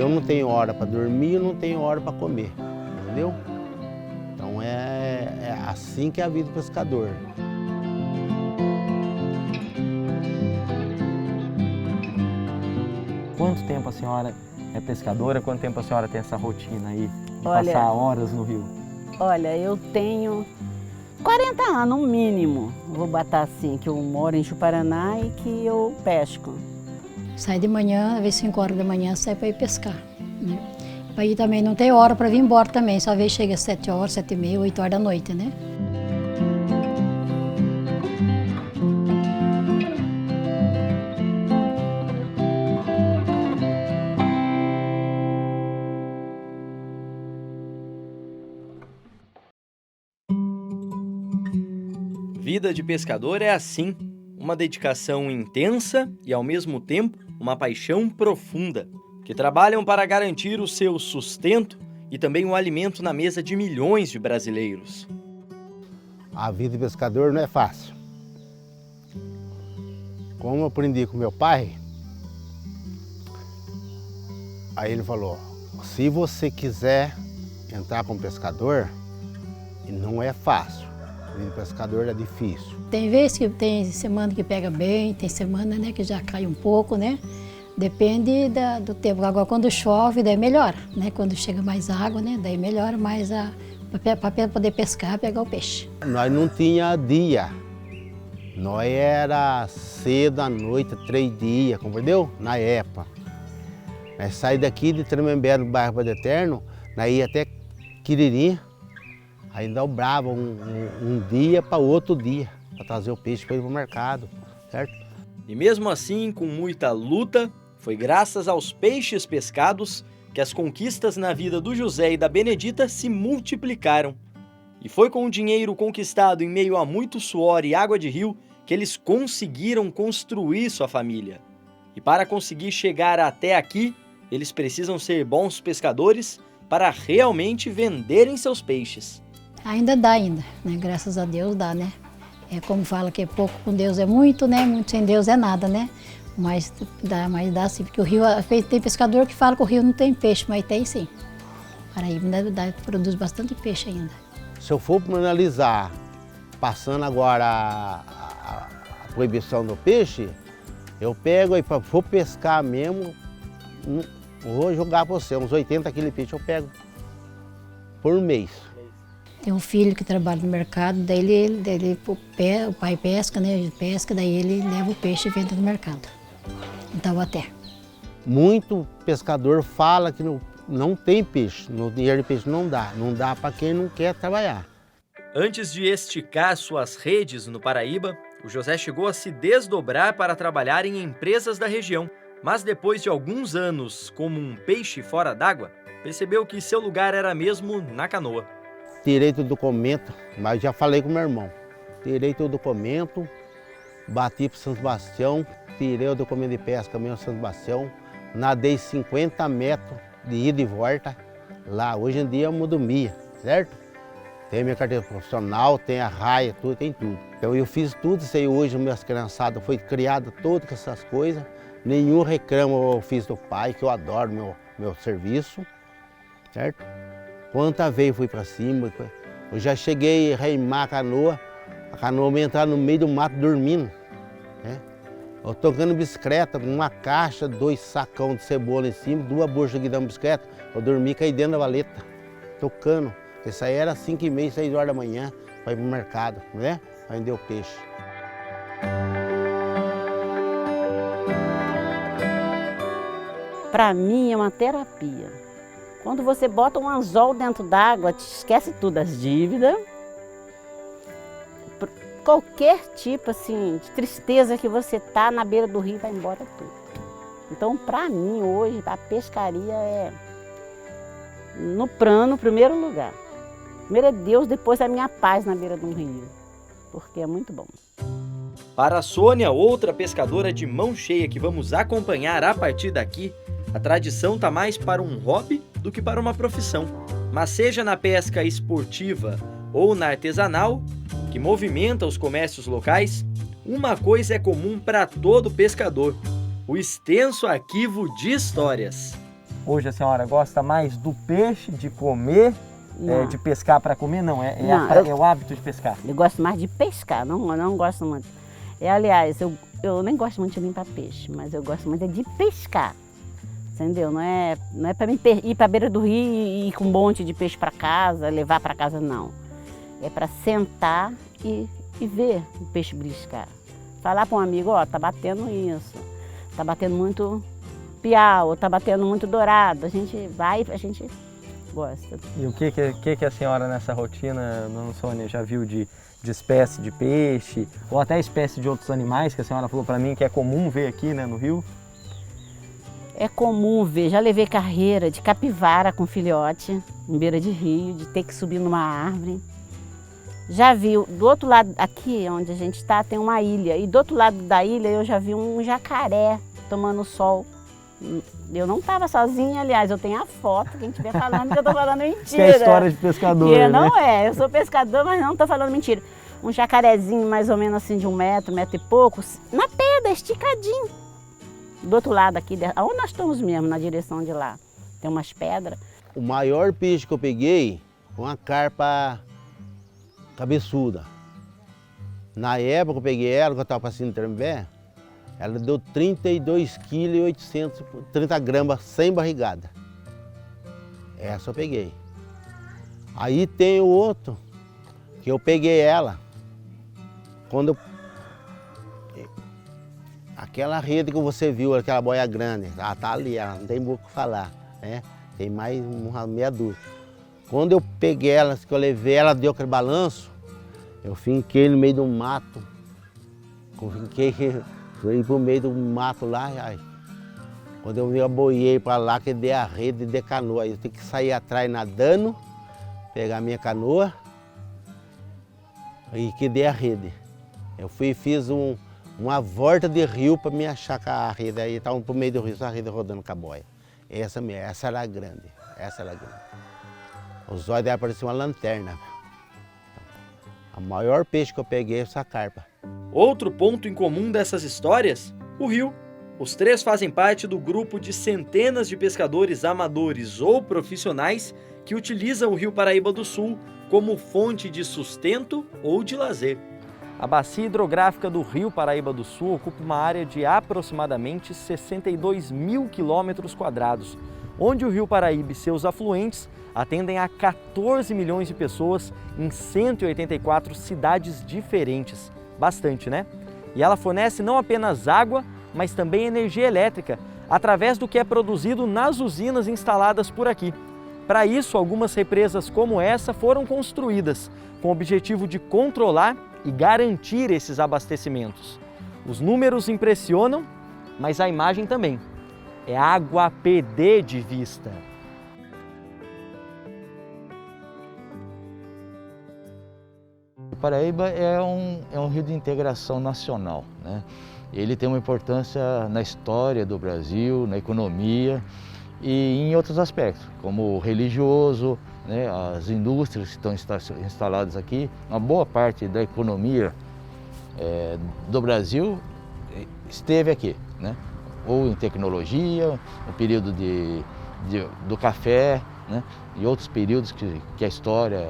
eu não tenho hora para dormir, eu não tenho hora para comer, entendeu? Então é assim que é a vida do pescador. Quanto tempo a senhora é pescadora? Quanto tempo a senhora tem essa rotina aí de Olha, passar horas no rio? Olha, eu tenho 40 anos, no mínimo. Vou botar assim, que eu moro em Paraná e que eu pesco. Sai de manhã, às vezes 5 horas da manhã, sai para ir pescar, né? Para ir também não tem hora para vir embora também, só às vezes chega às 7 horas, 7 e meia, 8 horas da noite, né? Vida de pescador é assim, uma dedicação intensa e, ao mesmo tempo, uma paixão profunda, que trabalham para garantir o seu sustento e também o alimento na mesa de milhões de brasileiros. A vida de pescador não é fácil. Como eu aprendi com meu pai, aí ele falou, se você quiser entrar como pescador, não é fácil. A vida de pescador é difícil. Tem vezes que tem semana que pega bem, tem semana, né, que já cai um pouco, né? Depende do tempo. Agora quando chove, daí melhora, né? Quando chega mais água, né? Daí melhora mais para poder pescar, pegar o peixe. Nós não tinha dia. Nós era cedo à noite, 3 dias, compreendeu? Na época. Nós saímos daqui de Tremembé, do bairro Padre Eterno, nós ia até Quiririm, aí dobrava um dia para outro dia, para trazer o peixe para ir para o mercado, certo? E mesmo assim, com muita luta, foi graças aos peixes pescados que as conquistas na vida do José e da Benedita se multiplicaram. E foi com o dinheiro conquistado em meio a muito suor e água de rio que eles conseguiram construir sua família. E para conseguir chegar até aqui, eles precisam ser bons pescadores para realmente venderem seus peixes. Ainda dá ainda, né? Graças a Deus dá, né? É como fala que pouco com Deus é muito, né? Muito sem Deus é nada, né? Mas dá sim, porque o rio, tem pescador que fala que o rio não tem peixe, mas tem sim. Paraíba produz bastante peixe ainda. Se eu for analisar, passando agora a proibição do peixe, eu pego aí, for pescar mesmo, vou jogar para você, uns 80 quilos de peixe eu pego por mês. Tem um filho que trabalha no mercado, daí o pai pesca, né? Ele pesca, daí ele leva o peixe e vende no mercado, em Taubaté. Muito pescador fala que não tem peixe, no dinheiro de peixe não dá para quem não quer trabalhar. Antes de esticar suas redes no Paraíba, o José chegou a se desdobrar para trabalhar em empresas da região. Mas depois de alguns anos como um peixe fora d'água, percebeu que seu lugar era mesmo na canoa. Tirei o documento, mas já falei com meu irmão. Tirei o documento, bati para São Sebastião, tirei o documento de pesca mesmo São Sebastião, nadei 50 metros de ida e volta lá. Hoje em dia é uma domia, certo? Tem minha carteira profissional, tem a raia, tudo, tem tudo. Então eu fiz tudo isso aí hoje, minhas criançadas foi criado todas essas coisas. Nenhum reclama eu fiz do pai, que eu adoro meu serviço, certo? Quantas vezes fui para cima, eu já cheguei a reimar a canoa me entrar no meio do mato dormindo, né? Eu tocando bicicleta, com uma caixa, 2 sacão de cebola em cima, 2 buchas aqui da bicicleta, eu dormi e caí dentro da valeta, tocando. Isso aí era 5h30, 6 horas da manhã, para ir para o mercado, né? Para vender o peixe. Para mim é uma terapia. Quando você bota um anzol dentro d'água, te esquece tudo, as dívidas. Qualquer tipo assim, de tristeza que você tá na beira do rio, vai embora tudo. Então, para mim, hoje, a pescaria é no primeiro lugar. Primeiro é Deus, depois a minha paz na beira do rio, porque é muito bom. Para a Sônia, outra pescadora de mão cheia que vamos acompanhar a partir daqui, a tradição está mais para um hobby do que para uma profissão. Mas seja na pesca esportiva ou na artesanal, que movimenta os comércios locais, uma coisa é comum para todo pescador: o extenso arquivo de histórias. Hoje a senhora gosta mais do peixe, de comer, Não. de pescar para comer? Não, é o hábito de pescar. Eu gosto mais de pescar, não gosto muito. Aliás, eu nem gosto muito de limpar peixe, mas eu gosto muito de pescar. Entendeu? Não é para mim ir para a beira do rio e ir com um monte de peixe para casa, levar para casa, não. É para sentar e ver o peixe beliscar. Falar para um amigo, ó, tá batendo isso, tá batendo muito piau, tá batendo muito dourado. A gente vai, a gente gosta. E o que a senhora nessa rotina, dona Sônia, já viu de espécie de peixe ou até espécie de outros animais que a senhora falou para mim que é comum ver aqui, né, no rio? É comum ver, já levei carreira de capivara com filhote, em beira de rio, de ter que subir numa árvore. Já vi, do outro lado, aqui onde a gente está, tem uma ilha. E do outro lado da ilha eu já vi um jacaré tomando sol. Eu não estava sozinha, aliás, eu tenho a foto, quem estiver falando que eu estou falando mentira. Que é história de pescador, né? Não é, eu sou pescador, mas não estou falando mentira. Um jacarezinho mais ou menos assim de 1 metro, 1 metro e pouco, na pedra, esticadinho. Do outro lado aqui, onde nós estamos mesmo, na direção de lá, tem umas pedras. O maior peixe que eu peguei foi uma carpa cabeçuda. Na época que eu peguei ela, que eu estava passando no Trembé, ela deu 32,8 kg, 30 gramas, sem barrigada. Essa eu peguei. Aí tem o outro, que eu peguei ela, quando eu... Aquela rede que você viu, aquela boia grande, ela tá ali, ela não tem muito o que falar, né? Tem mais uma meia dúzia. Quando eu peguei ela, que eu levei, ela deu aquele balanço, eu finquei no meio do mato. Fui pro meio do mato lá, ai. Quando eu me aboiei para lá, que dei a rede e dei canoa. Aí eu tenho que sair atrás nadando, pegar a minha canoa e que dei a rede. Eu fui e fiz uma volta de rio para me achar com a rede. Aí estava pro meio do rio, só a rede rodando com a boia. Essa era grande, essa era grande. Os olhos dela pareciam uma lanterna. A maior peixe que eu peguei é essa carpa. Outro ponto em comum dessas histórias, o rio. Os 3 fazem parte do grupo de centenas de pescadores amadores ou profissionais que utilizam o Rio Paraíba do Sul como fonte de sustento ou de lazer. A bacia hidrográfica do Rio Paraíba do Sul ocupa uma área de aproximadamente 62 mil quilômetros quadrados, onde o Rio Paraíba e seus afluentes atendem a 14 milhões de pessoas em 184 cidades diferentes. Bastante, né? E ela fornece não apenas água, mas também energia elétrica, através do que é produzido nas usinas instaladas por aqui. Para isso, algumas represas como essa foram construídas, com o objetivo de controlar e garantir esses abastecimentos. Os números impressionam, mas a imagem também. É água a perder de vista. O Paraíba é um rio de integração nacional, né? Ele tem uma importância na história do Brasil, na economia e em outros aspectos, como o religioso, né? As indústrias que estão instaladas aqui. Uma boa parte da economia do Brasil esteve aqui, né? Ou em tecnologia, no período do café, né? E outros períodos que a história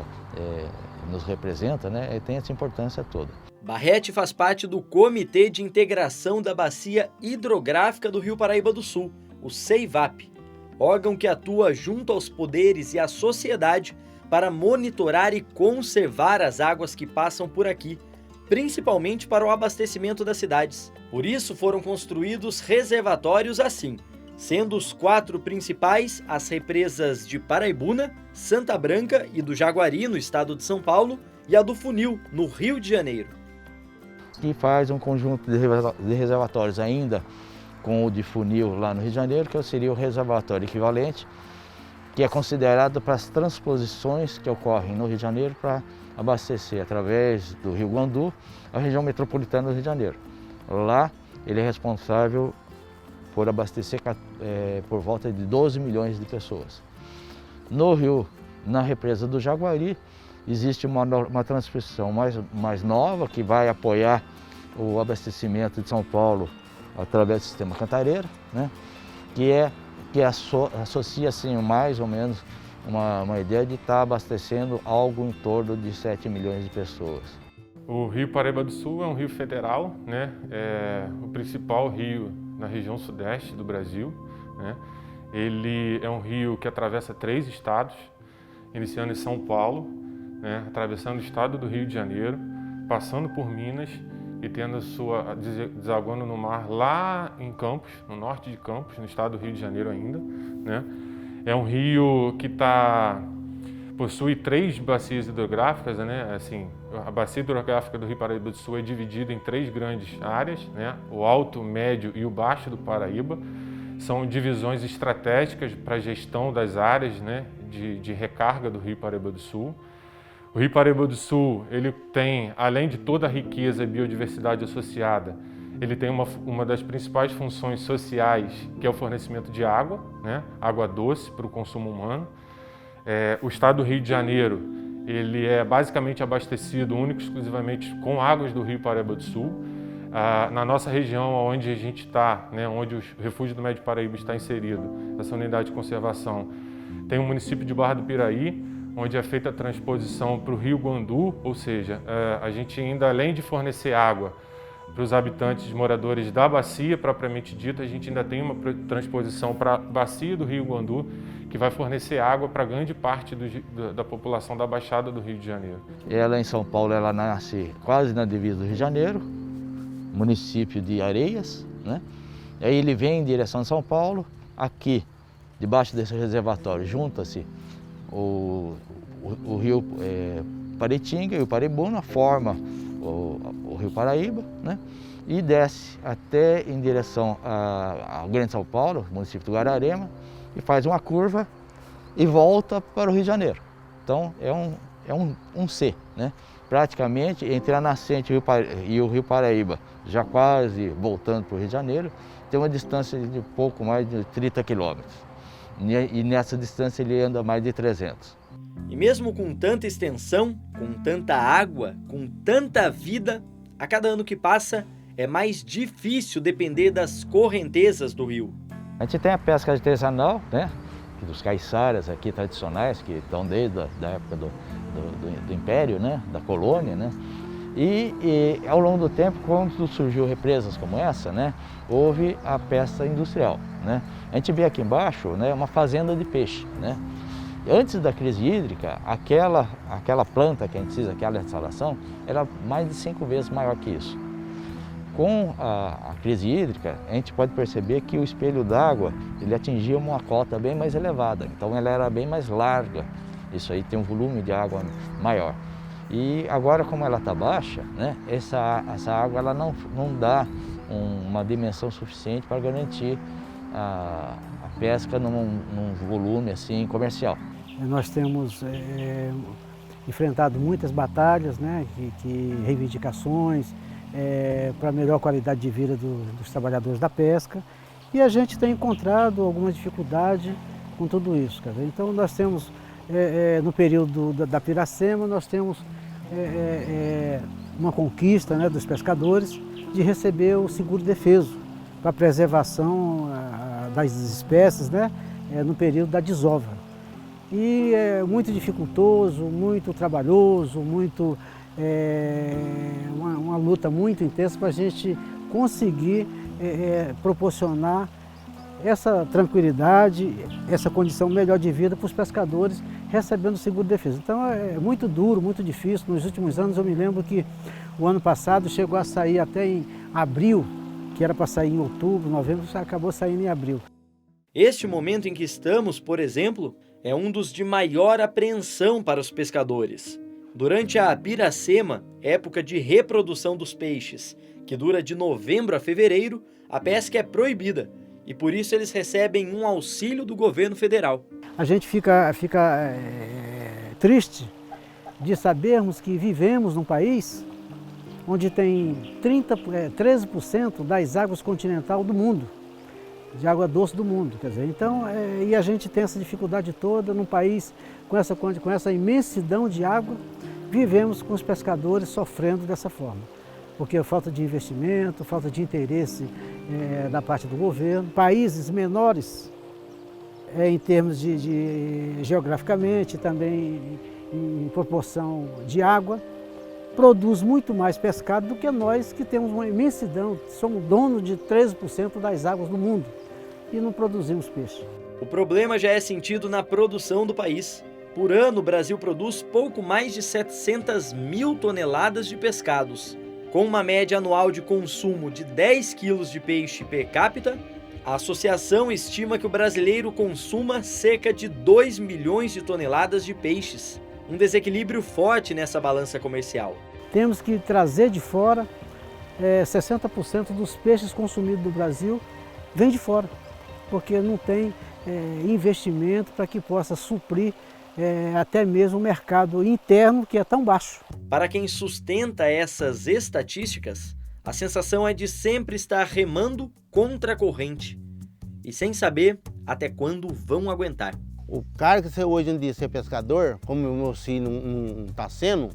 nos representa, né? Tem essa importância toda. Barrete faz parte do Comitê de Integração da Bacia Hidrográfica do Rio Paraíba do Sul, o CEIVAP, órgão que atua junto aos poderes e à sociedade para monitorar e conservar as águas que passam por aqui, principalmente para o abastecimento das cidades. Por isso foram construídos reservatórios assim, sendo os 4 principais as represas de Paraibuna, Santa Branca e do Jaguari, no estado de São Paulo, e a do Funil, no Rio de Janeiro. E faz um conjunto de reservatórios ainda com o de Funil lá no Rio de Janeiro, que seria o reservatório equivalente, que é considerado para as transposições que ocorrem no Rio de Janeiro para abastecer através do Rio Guandu a região metropolitana do Rio de Janeiro. Lá ele é responsável por abastecer por volta de 12 milhões de pessoas. No rio, na represa do Jaguari, existe uma transposição mais nova que vai apoiar o abastecimento de São Paulo através do sistema Cantareira, né? Que é que associa assim, mais ou menos uma ideia de estar abastecendo algo em torno de 7 milhões de pessoas. O Rio Paraíba do Sul é um rio federal, né? É o principal rio na região sudeste do Brasil, né? Ele é um rio que atravessa 3 estados, iniciando em São Paulo, né? Atravessando o estado do Rio de Janeiro, passando por Minas e tendo desaguando no mar lá em Campos, no norte de Campos, no estado do Rio de Janeiro ainda, né? É um rio que possui 3 bacias hidrográficas, né? Assim, a bacia hidrográfica do Rio Paraíba do Sul é dividida em 3 grandes áreas, né? O Alto, o Médio e o Baixo do Paraíba. São divisões estratégicas para a gestão das áreas, né? de recarga do Rio Paraíba do Sul. O Rio Paraíba do Sul, ele tem, além de toda a riqueza e biodiversidade associada, ele tem uma das principais funções sociais, que é o fornecimento de água, né? Água doce para o consumo humano. O estado do Rio de Janeiro, ele é basicamente abastecido único e exclusivamente com águas do Rio Paraíba do Sul. Na nossa região, onde a gente está, né, onde o Refúgio do Médio Paraíba está inserido, essa unidade de conservação, tem o município de Barra do Piraí, onde é feita a transposição para o Rio Guandu, ou seja, a gente ainda, além de fornecer água para os habitantes moradores da bacia propriamente dita, a gente ainda tem uma transposição para a bacia do Rio Guandu, que vai fornecer água para grande parte da população da Baixada do Rio de Janeiro. Ela em São Paulo, ela nasce quase na divisa do Rio de Janeiro, município de Areias, né? E aí ele vem em direção a São Paulo, aqui, debaixo desse reservatório, junta-se o rio Paritinga e o Paraibuna, forma o Rio Paraíba, né? E desce até em direção ao Grande São Paulo, município do Guararema, e faz uma curva e volta para o Rio de Janeiro. Então é um C, né? Praticamente entre a nascente e o Rio Paraíba, já quase voltando para o Rio de Janeiro, tem uma distância de pouco mais de 30 quilômetros. E nessa distância ele anda mais de 300. E mesmo com tanta extensão, com tanta água, com tanta vida, a cada ano que passa é mais difícil depender das correntezas do rio. A gente tem a pesca artesanal, né? Dos caiçaras aqui tradicionais, que estão desde a época do Império, né? Da colônia, né? E ao longo do tempo, quando surgiu represas como essa, né? Houve a pesca industrial, né? A gente vê aqui embaixo, né? Uma fazenda de peixe, né? Antes da crise hídrica, aquela planta que a gente fez, aquela instalação, era mais de 5 vezes maior que isso. Com a crise hídrica, a gente pode perceber que o espelho d'água ele atingia uma cota bem mais elevada, então ela era bem mais larga. Isso aí tem um volume de água maior. E agora, como ela está baixa, né, essa água ela não dá uma dimensão suficiente para garantir a pesca num volume assim comercial. Nós temos enfrentado muitas batalhas, né, reivindicações para melhor qualidade de vida dos trabalhadores da pesca, e a gente tem encontrado alguma dificuldade com tudo isso. Então nós temos, no período da Piracema, nós temos uma conquista, né, dos pescadores de receber o seguro defeso para a preservação das espécies, né, no período da desova. E é muito dificultoso, muito trabalhoso, uma luta muito intensa para a gente conseguir proporcionar essa tranquilidade, essa condição melhor de vida para os pescadores recebendo o seguro de defesa. Então é muito duro, muito difícil. Nos últimos anos eu me lembro que o ano passado chegou a sair até em abril, que era para sair em outubro, novembro, acabou saindo em abril. Este momento em que estamos, por exemplo, é um dos de maior apreensão para os pescadores. Durante a Piracema, época de reprodução dos peixes, que dura de novembro a fevereiro, a pesca é proibida e por isso eles recebem um auxílio do governo federal. A gente fica triste de sabermos que vivemos num país onde tem 13% das águas continentais do mundo, de água doce do mundo, quer dizer, então, e a gente tem essa dificuldade toda num país com essa imensidão de água, vivemos com os pescadores sofrendo dessa forma, porque falta de investimento, falta de interesse da parte do governo. Países menores em termos geograficamente, também em proporção de água, produz muito mais pescado do que nós, que temos uma imensidão, somos donos de 13% das águas do mundo e não produzimos peixe. O problema já é sentido na produção do país. Por ano, o Brasil produz pouco mais de 700 mil toneladas de pescados. Com uma média anual de consumo de 10 quilos de peixe per capita, a associação estima que o brasileiro consuma cerca de 2 milhões de toneladas de peixes. Um desequilíbrio forte nessa balança comercial. Temos que trazer de fora, 60% dos peixes consumidos do Brasil vem de fora, porque não tem investimento para que possa suprir até mesmo o mercado interno, que é tão baixo. Para quem sustenta essas estatísticas, a sensação é de sempre estar remando contra a corrente e sem saber até quando vão aguentar. O cara que você hoje em dia ser pescador, como o meu filho não está sendo,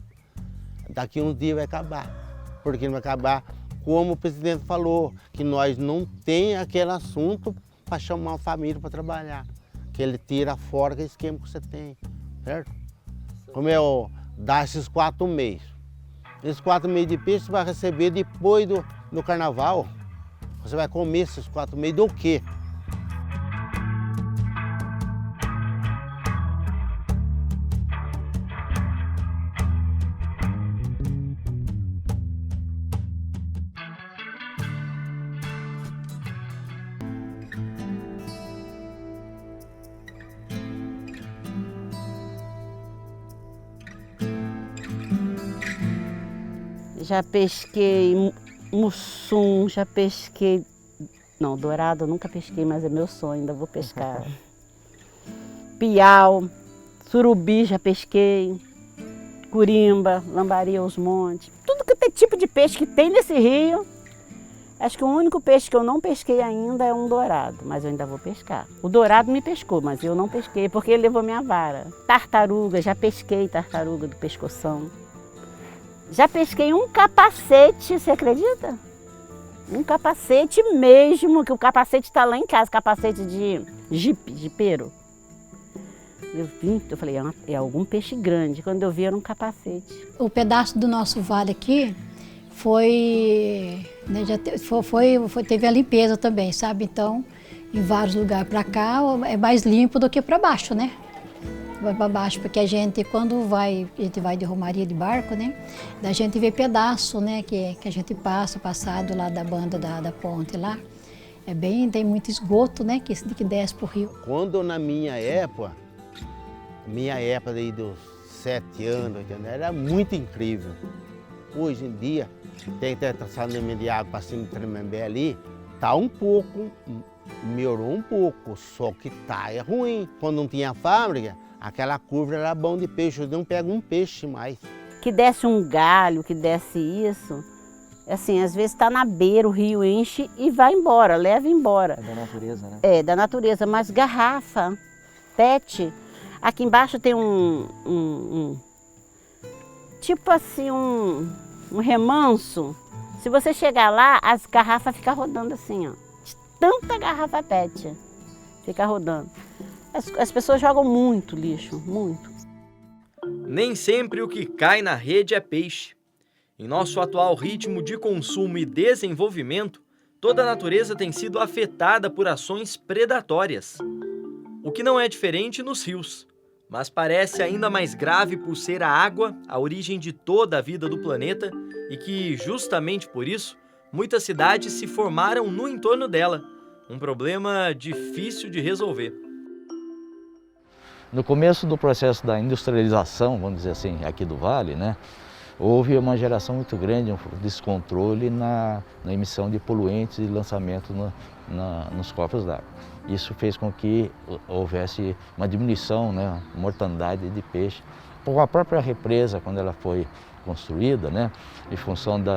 daqui uns dias vai acabar. Porque não vai acabar, como o presidente falou, que nós não tem aquele assunto para chamar a família para trabalhar. Que ele tira fora aquele esquema que você tem, certo? Como dá esses 4 meses. Esses 4 meses de peixe você vai receber depois do carnaval. Você vai comer esses 4 meses do quê? Já pesquei mussum, já pesquei... Não, dourado eu nunca pesquei, mas é meu sonho, ainda vou pescar. Piau, surubi já pesquei, curimba, lambari aos montes. Tudo que tem tipo de peixe que tem nesse rio. Acho que o único peixe que eu não pesquei ainda é um dourado, mas eu ainda vou pescar. O dourado me pescou, mas eu não pesquei porque ele levou minha vara. Tartaruga, já pesquei tartaruga do pescoção. Já pesquei um capacete, você acredita? Um capacete mesmo, que o capacete está lá em casa, capacete de jipeiro. Eu falei, é algum peixe grande. Quando eu vi, era um capacete. O pedaço do nosso vale aqui teve a limpeza também, sabe? Então, em vários lugares para cá, é mais limpo do que para baixo, né? Vai para baixo, porque a gente, quando a gente vai de romaria de barco, né? Da gente vê pedaço, né? Que a gente passado lá da banda da ponte lá. Tem muito esgoto, né? Que desce para o rio. Quando na minha época aí dos 7 anos, era muito incrível. Hoje em dia, tem que ter traçamento de água para cima do Tremembé ali, tá um pouco, melhorou um pouco, só que é ruim. Quando não tinha fábrica, aquela curva era bom de peixe, eu não pego um peixe mais. Que desce um galho, que desce isso, assim, às vezes está na beira, o rio enche e vai embora, leva embora. É da natureza, né? É, da natureza, mas garrafa, PET, aqui embaixo tem tipo assim, um remanso. Se você chegar lá, as garrafas ficam rodando assim, ó, de tanta garrafa PET, fica rodando. As pessoas jogam muito lixo, muito. Nem sempre o que cai na rede é peixe. Em nosso atual ritmo de consumo e desenvolvimento, toda a natureza tem sido afetada por ações predatórias. O que não é diferente nos rios, mas parece ainda mais grave por ser a água a origem de toda a vida do planeta e que, justamente por isso, muitas cidades se formaram no entorno dela. Um problema difícil de resolver. No começo do processo da industrialização, vamos dizer assim, aqui do Vale, né, houve uma geração muito grande, um descontrole na emissão de poluentes e lançamento nos corpos d'água. Isso fez com que houvesse uma diminuição, né, mortandade de peixe. A própria represa, quando ela foi construída, né, em função de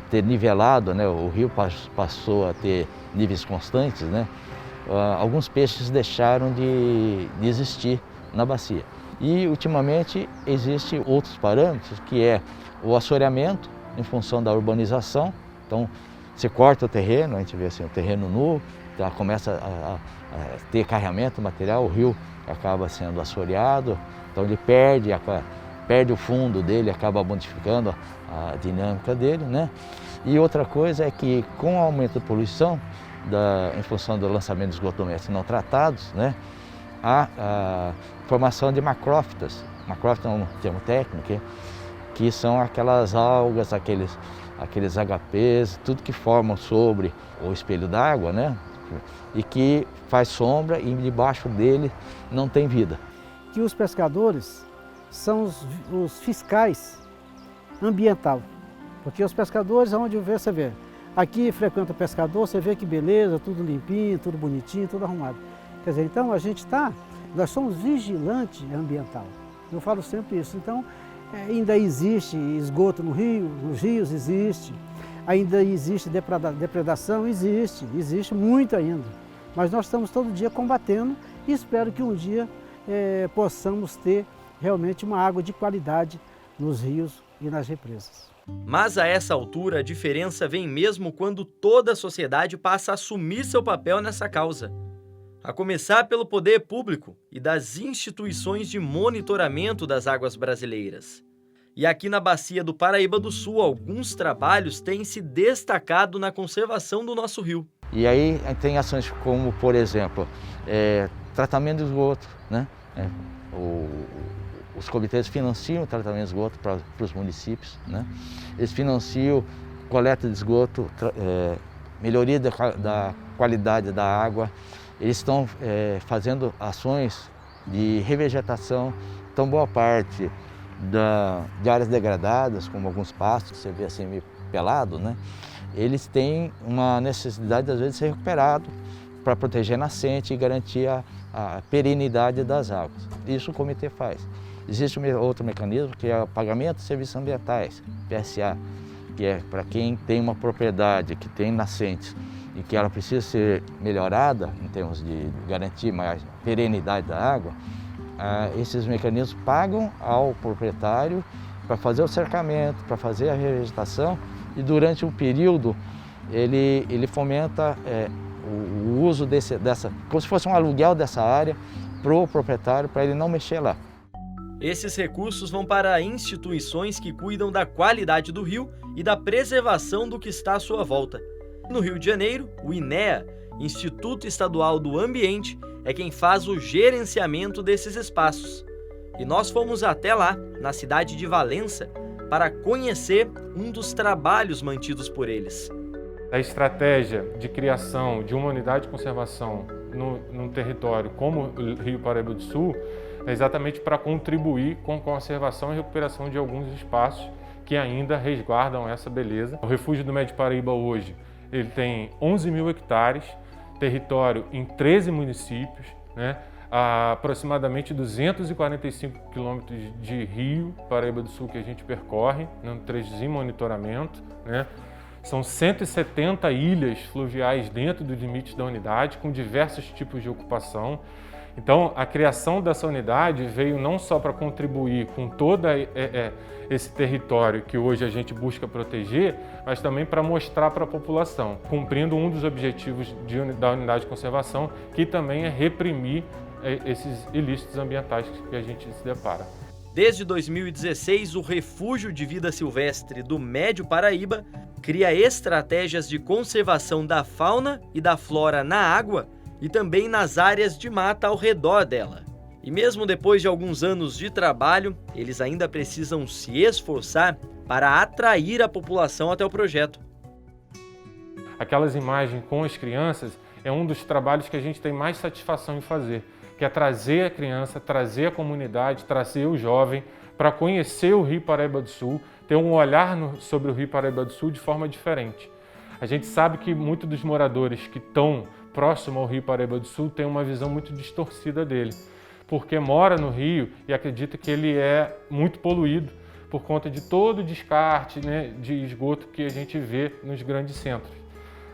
ter nivelado, né, o rio passou a ter níveis constantes, né, alguns peixes deixaram de existir na bacia. E, ultimamente, existem outros parâmetros, que é o assoreamento, em função da urbanização. Então, Você corta o terreno, a gente vê assim, o terreno nu, já começa a ter carregamento material, o rio acaba sendo assoreado, então ele perde o fundo dele, acaba modificando a dinâmica dele, né? E outra coisa é que com o aumento da poluição, em função do lançamento de esgoto doméstico não tratados, né? A formação de macrófitas. Macrófitas é um termo técnico, que são aquelas algas, aqueles HPs, tudo que formam sobre o espelho d'água, né? E que faz sombra e debaixo dele não tem vida. Que os pescadores são os fiscais ambiental, porque os pescadores, onde você vê, aqui frequenta o pescador, você vê que beleza, tudo limpinho, tudo bonitinho, tudo arrumado. Quer dizer, então nós somos vigilantes ambiental. Eu falo sempre isso. Então, ainda existe esgoto no rio, nos rios existe, ainda existe depredação, existe muito ainda. Mas nós estamos todo dia combatendo e espero que um dia possamos ter realmente uma água de qualidade nos rios e nas represas. Mas a essa altura a diferença vem mesmo quando toda a sociedade passa a assumir seu papel nessa causa. A começar pelo poder público e das instituições de monitoramento das águas brasileiras. E aqui na Bacia do Paraíba do Sul, alguns trabalhos têm se destacado na conservação do nosso rio. E aí tem ações como, por exemplo, tratamento de esgoto, né? Os comitês financiam o tratamento de esgoto para os municípios, né? Eles financiam coleta de esgoto, melhoria da qualidade da água. Eles estão fazendo ações de revegetação, então boa parte de áreas degradadas, como alguns pastos, você vê assim meio pelado, né? Eles têm uma necessidade, às vezes, de ser recuperado para proteger a nascente e garantir a perenidade das águas. Isso o comitê faz. Existe outro mecanismo que é o pagamento de serviços ambientais, PSA, que é para quem tem uma propriedade que tem nascentes e que ela precisa ser melhorada em termos de garantir mais perenidade da água. Esses mecanismos pagam ao proprietário para fazer o cercamento, para fazer a revegetação e durante um período ele fomenta o uso como se fosse um aluguel dessa área para o proprietário, para ele não mexer lá. Esses recursos vão para instituições que cuidam da qualidade do rio e da preservação do que está à sua volta. No Rio de Janeiro, o INEA, Instituto Estadual do Ambiente, é quem faz o gerenciamento desses espaços. E nós fomos até lá, na cidade de Valença, para conhecer um dos trabalhos mantidos por eles. A estratégia de criação de uma unidade de conservação num território como o Rio Paraíba do Sul é exatamente para contribuir com a conservação e recuperação de alguns espaços que ainda resguardam essa beleza. O Refúgio do Médio Paraíba hoje ele tem 11 mil hectares, território em 13 municípios, né? Aproximadamente 245 quilômetros de rio Paraíba do Sul que a gente percorre, no trecho de monitoramento, né? São 170 ilhas fluviais dentro dos limites da unidade, com diversos tipos de ocupação. Então, a criação dessa unidade veio não só para contribuir com todo esse território que hoje a gente busca proteger, mas também para mostrar para a população, cumprindo um dos objetivos da unidade de conservação, que também é reprimir esses ilícitos ambientais que a gente se depara. Desde 2016, o Refúgio de Vida Silvestre do Médio Paraíba cria estratégias de conservação da fauna e da flora na água e também nas áreas de mata ao redor dela. E mesmo depois de alguns anos de trabalho, eles ainda precisam se esforçar para atrair a população até o projeto. Aquelas imagens com as crianças é um dos trabalhos que a gente tem mais satisfação em fazer, que é trazer a criança, trazer a comunidade, trazer o jovem para conhecer o Rio Paraíba do Sul, ter um olhar sobre o Rio Paraíba do Sul de forma diferente. A gente sabe que muitos dos moradores que estão próximo ao Rio Paraíba do Sul têm uma visão muito distorcida dele, porque mora no rio e acredita que ele é muito poluído por conta de todo o descarte, né, de esgoto que a gente vê nos grandes centros.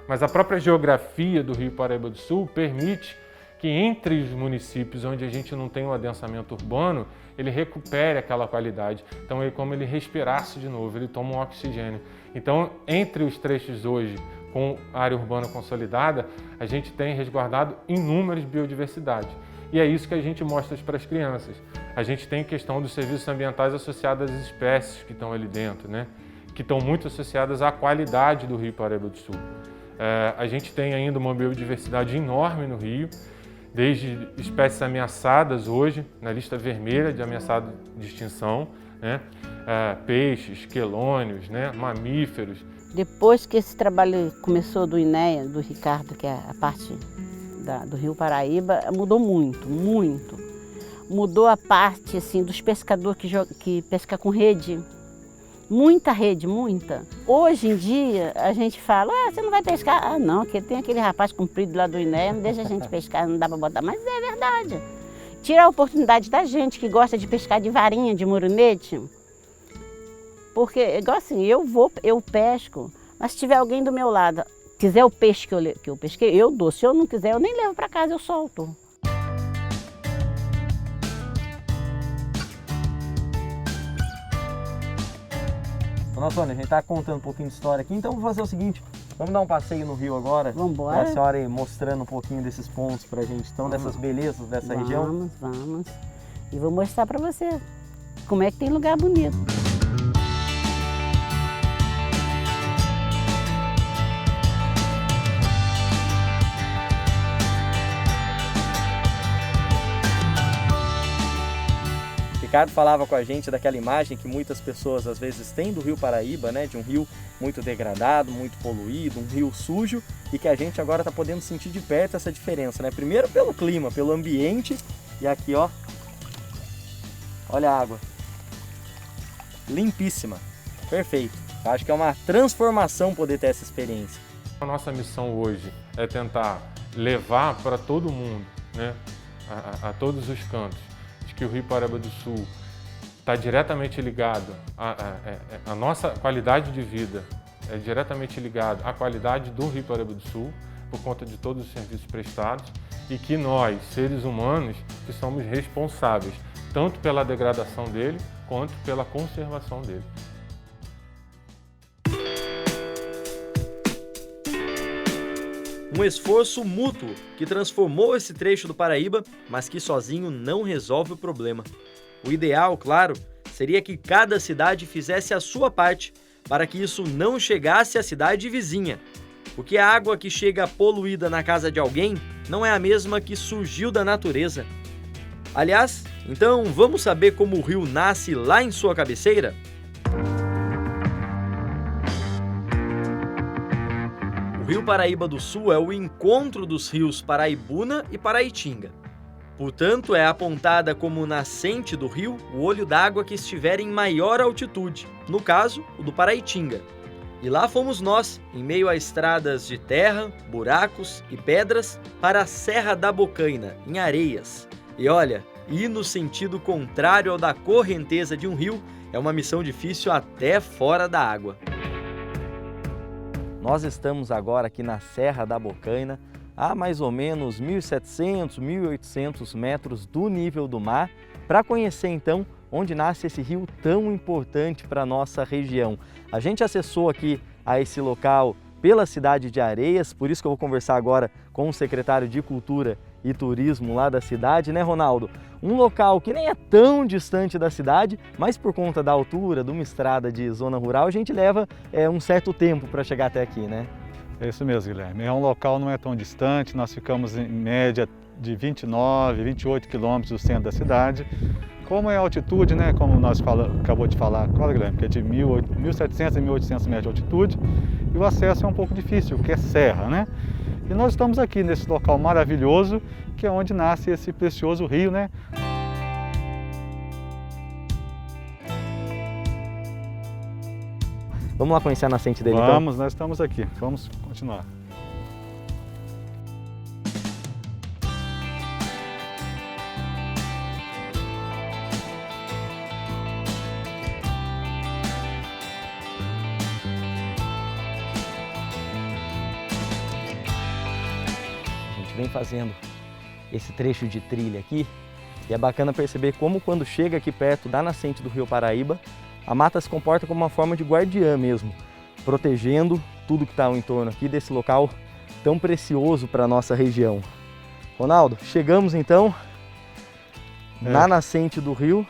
Mas a própria geografia do Rio Paraíba do Sul permite que entre os municípios onde a gente não tem um adensamento urbano, ele recupere aquela qualidade. Então é como ele respirasse de novo, ele toma um oxigênio. Então, entre os trechos hoje com a área urbana consolidada, a gente tem resguardado inúmeras biodiversidades. E é isso que a gente mostra para as crianças. A gente tem questão dos serviços ambientais associados às espécies que estão ali dentro, né? Que estão muito associadas à qualidade do Rio Paraíba do Sul. A gente tem ainda uma biodiversidade enorme no rio, desde espécies ameaçadas hoje, na lista vermelha de ameaçado de extinção, né? Peixes, quelônios, né? Mamíferos. Depois que esse trabalho começou do INEA, do Ricardo, que é a parte do Rio Paraíba, mudou muito, muito. Mudou a parte assim, dos pescadores que pescam com rede. Muita rede, muita. Hoje em dia, a gente fala, você não vai pescar? Ah, não, porque tem aquele rapaz comprido lá do INEA, não deixa a gente pescar, não dá para botar. Mas é verdade. Tira a oportunidade da gente que gosta de pescar de varinha, de murunete. Porque, igual assim, eu pesco, mas se tiver alguém do meu lado, quiser o peixe que eu pesquei, eu dou. Se eu não quiser, eu nem levo para casa, eu solto. Dona Antônia, a gente está contando um pouquinho de história aqui, então vamos fazer o seguinte, vamos dar um passeio no rio agora? Vamos embora. A senhora ir mostrando um pouquinho desses pontos pra gente, então, dessas belezas dessa região. Vamos. E vou mostrar para você como é que tem lugar bonito. Ricardo falava com a gente daquela imagem que muitas pessoas às vezes têm do Rio Paraíba, né? De um rio muito degradado, muito poluído, um rio sujo, e que a gente agora está podendo sentir de perto essa diferença, né? Primeiro pelo clima, pelo ambiente, e aqui, ó, olha a água, limpíssima, perfeito. Acho que é uma transformação poder ter essa experiência. A nossa missão hoje é tentar levar para todo mundo, né? A todos os cantos, que o Rio Paraíba do Sul está diretamente ligado à nossa qualidade de vida, é diretamente ligado à qualidade do Rio Paraíba do Sul, por conta de todos os serviços prestados, e que nós, seres humanos, que somos responsáveis, tanto pela degradação dele, quanto pela conservação dele. Um esforço mútuo que transformou esse trecho do Paraíba, mas que sozinho não resolve o problema. O ideal, claro, seria que cada cidade fizesse a sua parte para que isso não chegasse à cidade vizinha. Porque a água que chega poluída na casa de alguém não é a mesma que surgiu da natureza. Aliás, então vamos saber como o rio nasce lá em sua cabeceira? O Rio Paraíba do Sul é o encontro dos rios Paraibuna e Paraitinga. Portanto, é apontada como nascente do rio o olho d'água que estiver em maior altitude, no caso, o do Paraitinga. E lá fomos nós, em meio a estradas de terra, buracos e pedras, para a Serra da Bocaina, em Areias. E olha, ir no sentido contrário ao da correnteza de um rio é uma missão difícil até fora da água. Nós estamos agora aqui na Serra da Bocaina, a mais ou menos 1.700, 1.800 metros do nível do mar, para conhecer então onde nasce esse rio tão importante para a nossa região. A gente acessou aqui a esse local pela cidade de Areias, por isso que eu vou conversar agora com o secretário de Cultura e Turismo lá da cidade, né, Ronaldo? Um local que nem é tão distante da cidade, mas por conta da altura, de uma estrada de zona rural, a gente leva um certo tempo para chegar até aqui, né? É isso mesmo, Guilherme. É um local não é tão distante, nós ficamos em média de 29, 28 quilômetros do centro da cidade. Como é a altitude, né, como nós acabou de falar, claro, Guilherme, que é de 1.700 a 1.800 metros de altitude, e o acesso é um pouco difícil, porque é serra, né? E nós estamos aqui nesse local maravilhoso, que é onde nasce esse precioso rio, né? Vamos lá conhecer a nascente dele, Vamos, então? Nós estamos aqui. Vamos continuar. Vem fazendo esse trecho de trilha aqui e é bacana perceber como quando chega aqui perto da nascente do Rio Paraíba, a mata se comporta como uma forma de guardiã mesmo, protegendo tudo que está ao entorno aqui desse local tão precioso para a nossa região. Ronaldo, chegamos então na nascente do rio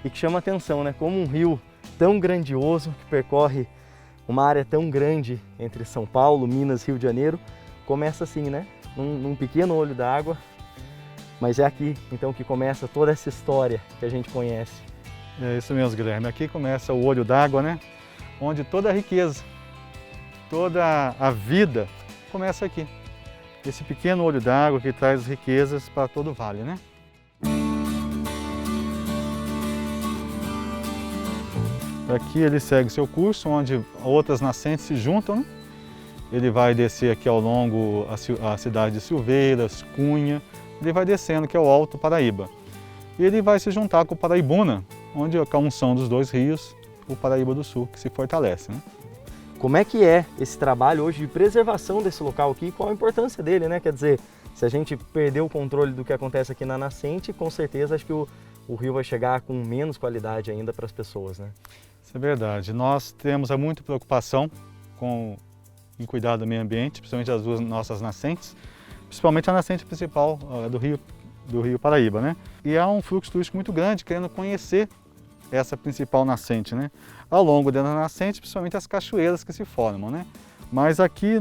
e que chama atenção, né? Como um rio tão grandioso que percorre uma área tão grande entre São Paulo, Minas, Rio de Janeiro, começa assim, né? Num pequeno olho d'água, mas é aqui então que começa toda essa história que a gente conhece. É isso mesmo, Guilherme. Aqui começa o olho d'água, né? Onde toda a riqueza, toda a vida começa aqui. Esse pequeno olho d'água que traz riquezas para todo o vale, né? Aqui ele segue seu curso, onde outras nascentes se juntam, né? Ele vai descer aqui ao longo a cidade de Silveiras, Cunha, ele vai descendo que é o Alto Paraíba. E ele vai se juntar com o Paraibuna, onde a junção dos dois rios, o Paraíba do Sul, que se fortalece, né? Como é que é esse trabalho hoje de preservação desse local aqui? Qual a importância dele, né? Quer dizer, se a gente perder o controle do que acontece aqui na nascente, com certeza acho que o rio vai chegar com menos qualidade ainda para as pessoas, né? Isso é verdade. Nós temos muita preocupação em cuidar do meio ambiente, principalmente as duas nossas nascentes, principalmente a nascente principal do rio Paraíba, né? E há um fluxo turístico muito grande querendo conhecer essa principal nascente, né? Ao longo da nascente, principalmente as cachoeiras que se formam, né? Mas aqui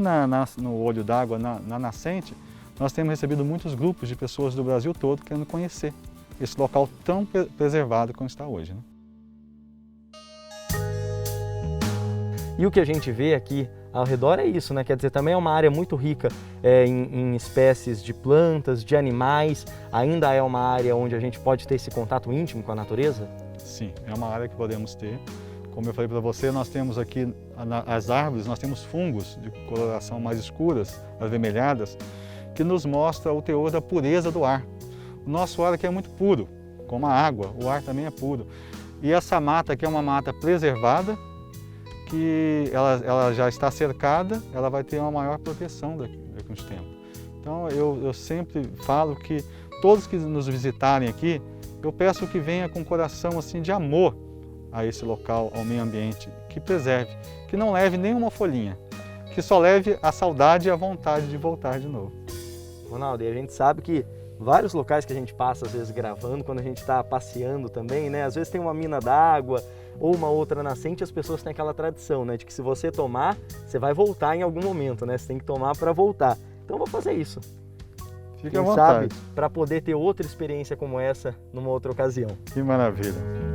no olho d'água, na nascente, nós temos recebido muitos grupos de pessoas do Brasil todo querendo conhecer esse local tão preservado como está hoje, né? E o que a gente vê aqui ao redor é isso, né? Quer dizer, também é uma área muito rica em espécies de plantas, de animais. Ainda é uma área onde a gente pode ter esse contato íntimo com a natureza? Sim, é uma área que podemos ter. Como eu falei para você, nós temos aqui as árvores, nós temos fungos de coloração mais escuras, avermelhadas, que nos mostra o teor da pureza do ar. O nosso ar aqui é muito puro, como a água, o ar também é puro. E essa mata aqui é uma mata preservada, que ela já está cercada, ela vai ter uma maior proteção daqui a uns tempos. Então eu sempre falo que todos que nos visitarem aqui, eu peço que venha com um coração assim de amor a esse local, ao meio ambiente, que preserve, que não leve nenhuma folhinha, que só leve a saudade e a vontade de voltar de novo. Ronaldo, e a gente sabe que vários locais que a gente passa, às vezes gravando, quando a gente está passeando também, né? Às vezes tem uma mina d'água ou uma outra nascente, as pessoas têm aquela tradição, né? De que se você tomar, você vai voltar em algum momento, né? Você tem que tomar para voltar. Então eu vou fazer isso. Fique à vontade. Sabe, para poder ter outra experiência como essa numa outra ocasião. Que maravilha.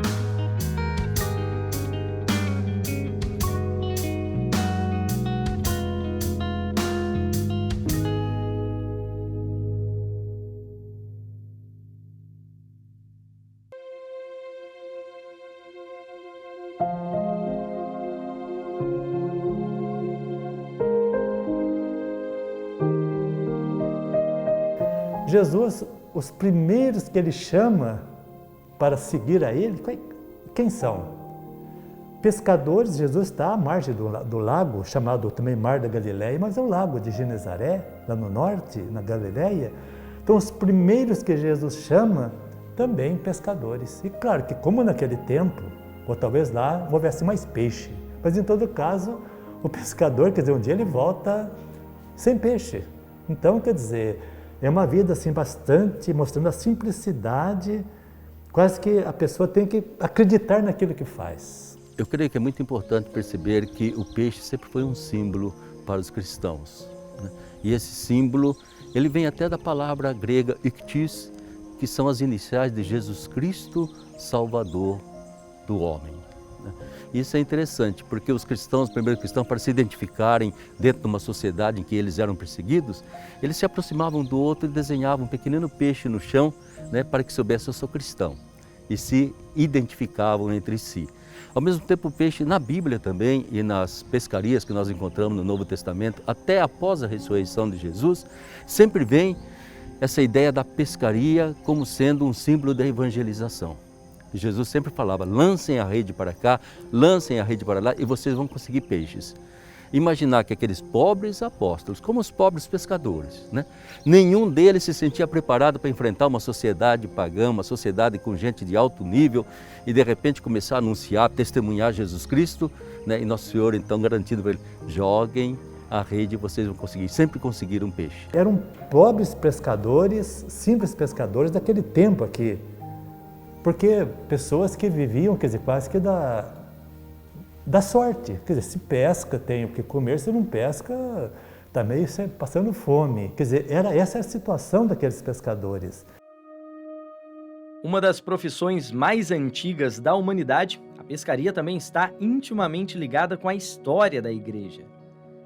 Jesus, os primeiros que ele chama para seguir a ele, quem são? Pescadores. Jesus está à margem do lago, chamado também Mar da Galileia, mas é o lago de Genezaré, lá no norte, na Galileia. Então, os primeiros que Jesus chama, também pescadores. E claro que como naquele tempo, ou talvez lá, houvesse mais peixe, mas em todo caso, o pescador, quer dizer, um dia ele volta sem peixe. Então, quer dizer, é uma vida assim bastante, mostrando a simplicidade, quase que a pessoa tem que acreditar naquilo que faz. Eu creio que é muito importante perceber que o peixe sempre foi um símbolo para os cristãos, né? E esse símbolo, ele vem até da palavra grega iktis, que são as iniciais de Jesus Cristo, Salvador do homem. Isso é interessante, porque os cristãos, os primeiros cristãos, para se identificarem dentro de uma sociedade em que eles eram perseguidos, eles se aproximavam do outro e desenhavam um pequenino peixe no chão, né, para que soubesse eu sou cristão, e se identificavam entre si. Ao mesmo tempo, o peixe na Bíblia também e nas pescarias que nós encontramos no Novo Testamento, até após a ressurreição de Jesus, sempre vem essa ideia da pescaria como sendo um símbolo da evangelização. Jesus sempre falava, lancem a rede para cá, lancem a rede para lá e vocês vão conseguir peixes. imaginar que aqueles pobres apóstolos, como os pobres pescadores, né? Nenhum deles se sentia preparado para enfrentar uma sociedade pagã, uma sociedade com gente de alto nível e de repente começar a anunciar, testemunhar Jesus Cristo, né? E Nosso Senhor então garantindo para ele, joguem a rede, vocês vão conseguir, sempre conseguiram peixe. Eram pobres pescadores, simples pescadores daquele tempo aqui, porque pessoas que viviam, quer dizer, quase que da sorte. Quer dizer, se pesca, tem o que comer, se não pesca, está meio passando fome. Quer dizer, essa era a situação daqueles pescadores. Uma das profissões mais antigas da humanidade, a pescaria também está intimamente ligada com a história da igreja.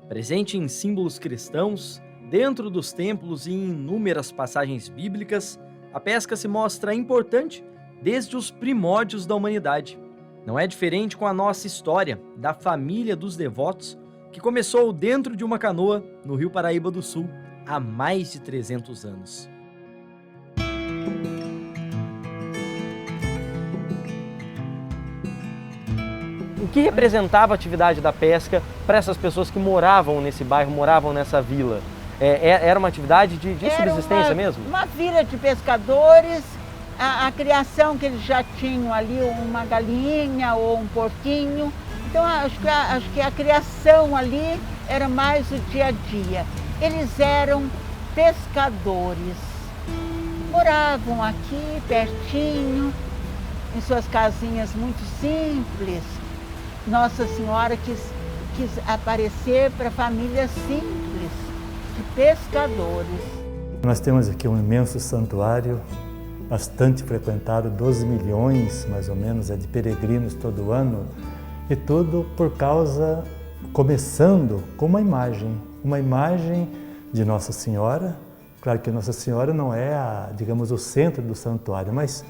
Presente em símbolos cristãos, dentro dos templos e em inúmeras passagens bíblicas, a pesca se mostra importante desde os primórdios da humanidade. Não é diferente com a nossa história da família dos devotos, que começou dentro de uma canoa no Rio Paraíba do Sul há mais de 300 anos. O que representava a atividade da pesca para essas pessoas que moravam nesse bairro, moravam nessa vila? Era uma atividade de subsistência mesmo? Uma vila de pescadores. A criação que eles já tinham ali, uma galinha ou um porquinho. Então, acho que a criação ali era mais o dia a dia. Eles eram pescadores. Moravam aqui, pertinho, em suas casinhas muito simples. Nossa Senhora quis aparecer para famílias simples, de pescadores. Nós temos aqui um imenso santuário, bastante frequentado, 12 milhões mais ou menos de peregrinos todo ano, e tudo por causa, começando com uma imagem de Nossa Senhora. Claro que Nossa Senhora não é, digamos, o centro do santuário, mas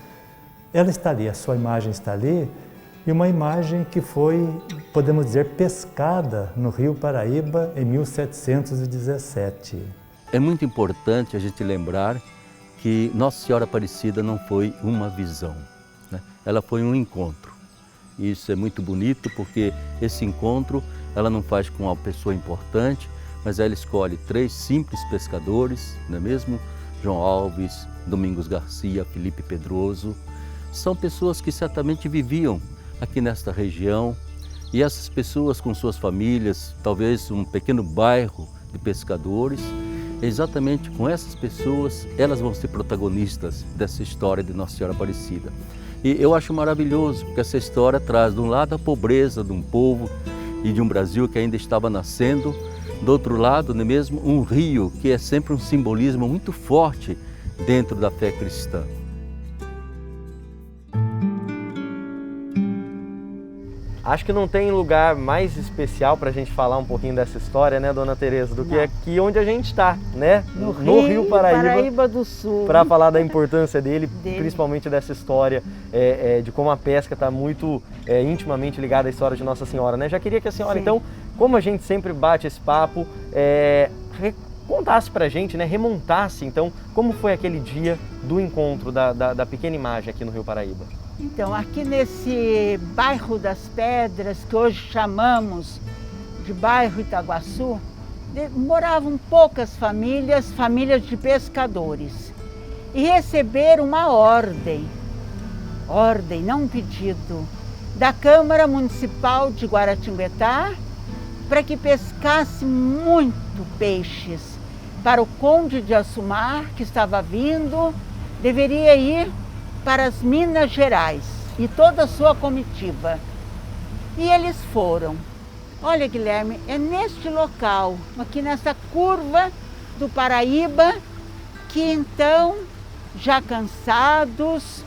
ela está ali, a sua imagem está ali, e uma imagem que foi, podemos dizer, pescada no Rio Paraíba em 1717. É muito importante a gente lembrar que Nossa Senhora Aparecida não foi uma visão, né? Ela foi um encontro. Isso é muito bonito porque esse encontro ela não faz com uma pessoa importante, mas ela escolhe 3 simples pescadores, não é mesmo? João Alves, Domingos Garcia, Felipe Pedroso. São pessoas que certamente viviam aqui nesta região e essas pessoas com suas famílias, talvez um pequeno bairro de pescadores, exatamente com essas pessoas, elas vão ser protagonistas dessa história de Nossa Senhora Aparecida. E eu acho maravilhoso, porque essa história traz, de um lado, a pobreza de um povo e de um Brasil que ainda estava nascendo, do outro lado, não é mesmo, um rio que é sempre um simbolismo muito forte dentro da fé cristã. Acho que não tem lugar mais especial para a gente falar um pouquinho dessa história, né, Dona Tereza, do que aqui onde a gente está, né? No Rio Paraíba do Sul. Para falar da importância dele, principalmente dessa história, de como a pesca está muito intimamente ligada à história de Nossa Senhora, né? Já queria que a senhora, então, como a gente sempre bate esse papo, contasse para a gente, né, remontasse, então, como foi aquele dia do encontro da pequena imagem aqui no Rio Paraíba. Então, aqui nesse bairro das Pedras, que hoje chamamos de bairro Itaguaçu, moravam poucas famílias de pescadores. E receberam uma ordem, não um pedido, da Câmara Municipal de Guaratinguetá, para que pescasse muito peixes. Para o Conde de Assumar, que estava vindo, deveria ir para as Minas Gerais e toda a sua comitiva. E eles foram. Olha, Guilherme, é neste local, aqui nessa curva do Paraíba, que então, já cansados,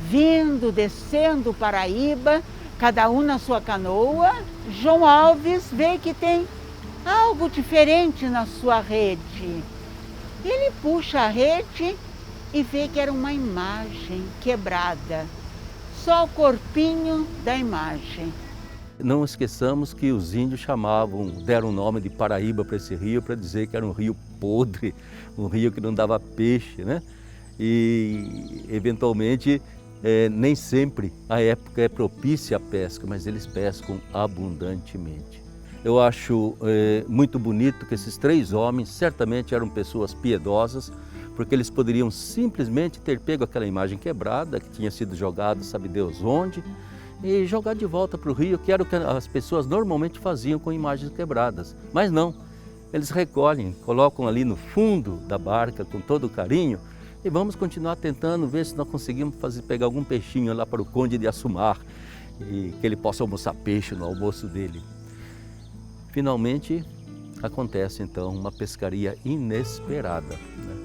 vindo, descendo o Paraíba, cada um na sua canoa, João Alves vê que tem algo diferente na sua rede. Ele puxa a rede e vê que era uma imagem quebrada, só o corpinho da imagem. Não esqueçamos que os índios deram o nome de Paraíba para esse rio para dizer que era um rio podre, um rio que não dava peixe, né? E, eventualmente, nem sempre a época é propícia à pesca, mas eles pescam abundantemente. Eu acho muito bonito que esses 3 homens certamente eram pessoas piedosas, porque eles poderiam simplesmente ter pego aquela imagem quebrada, que tinha sido jogada, sabe Deus onde, e jogar de volta para o rio, que era o que as pessoas normalmente faziam com imagens quebradas. Mas não, eles recolhem, colocam ali no fundo da barca com todo carinho, e vamos continuar tentando ver se nós conseguimos pegar algum peixinho lá para o Conde de Assumar, e que ele possa almoçar peixe no almoço dele. Finalmente, acontece então uma pescaria inesperada, né?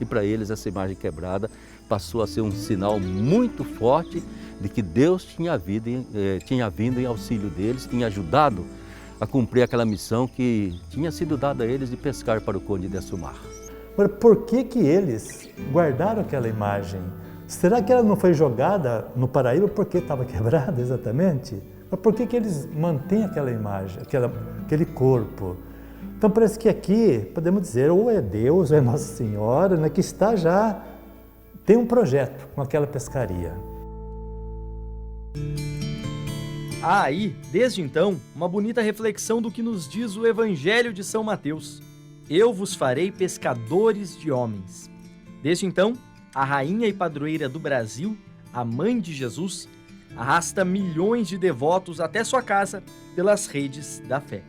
E para eles essa imagem quebrada passou a ser um sinal muito forte de que Deus tinha vindo em auxílio deles, tinha ajudado a cumprir aquela missão que tinha sido dada a eles de pescar para o Conde de Assumar. Agora, por que eles guardaram aquela imagem? Será que ela não foi jogada no Paraíba porque estava quebrada exatamente? Mas por que eles mantêm aquela imagem, aquele corpo? Então parece que aqui, podemos dizer, ou é Deus ou é Nossa Senhora, né, que está já, tem um projeto com aquela pescaria. Há aí, desde então, uma bonita reflexão do que nos diz o Evangelho de São Mateus. Eu vos farei pescadores de homens. Desde então, a rainha e padroeira do Brasil, a mãe de Jesus, arrasta milhões de devotos até sua casa pelas redes da fé.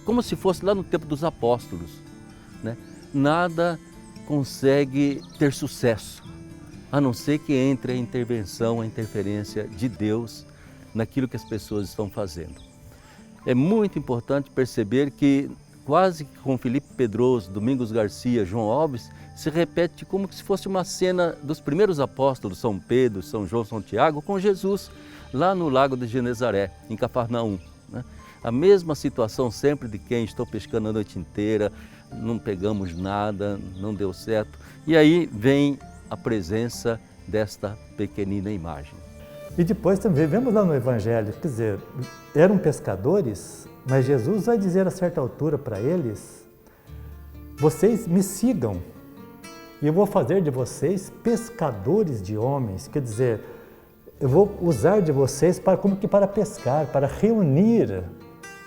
Como se fosse lá no tempo dos apóstolos, né? Nada consegue ter sucesso, a não ser que entre a intervenção, a interferência de Deus naquilo que as pessoas estão fazendo. É muito importante perceber que, quase que com Felipe Pedroso, Domingos Garcia, João Alves, se repete como se fosse uma cena dos primeiros apóstolos, São Pedro, São João, São Tiago, com Jesus, lá no lago de Genezaré, em Cafarnaum, né? A mesma situação sempre de quem estou pescando a noite inteira, não pegamos nada, não deu certo. E aí vem a presença desta pequenina imagem. E depois também vemos lá no Evangelho, quer dizer, eram pescadores, mas Jesus vai dizer a certa altura para eles: vocês me sigam e eu vou fazer de vocês pescadores de homens. Quer dizer, eu vou usar de vocês como que para pescar, para reunir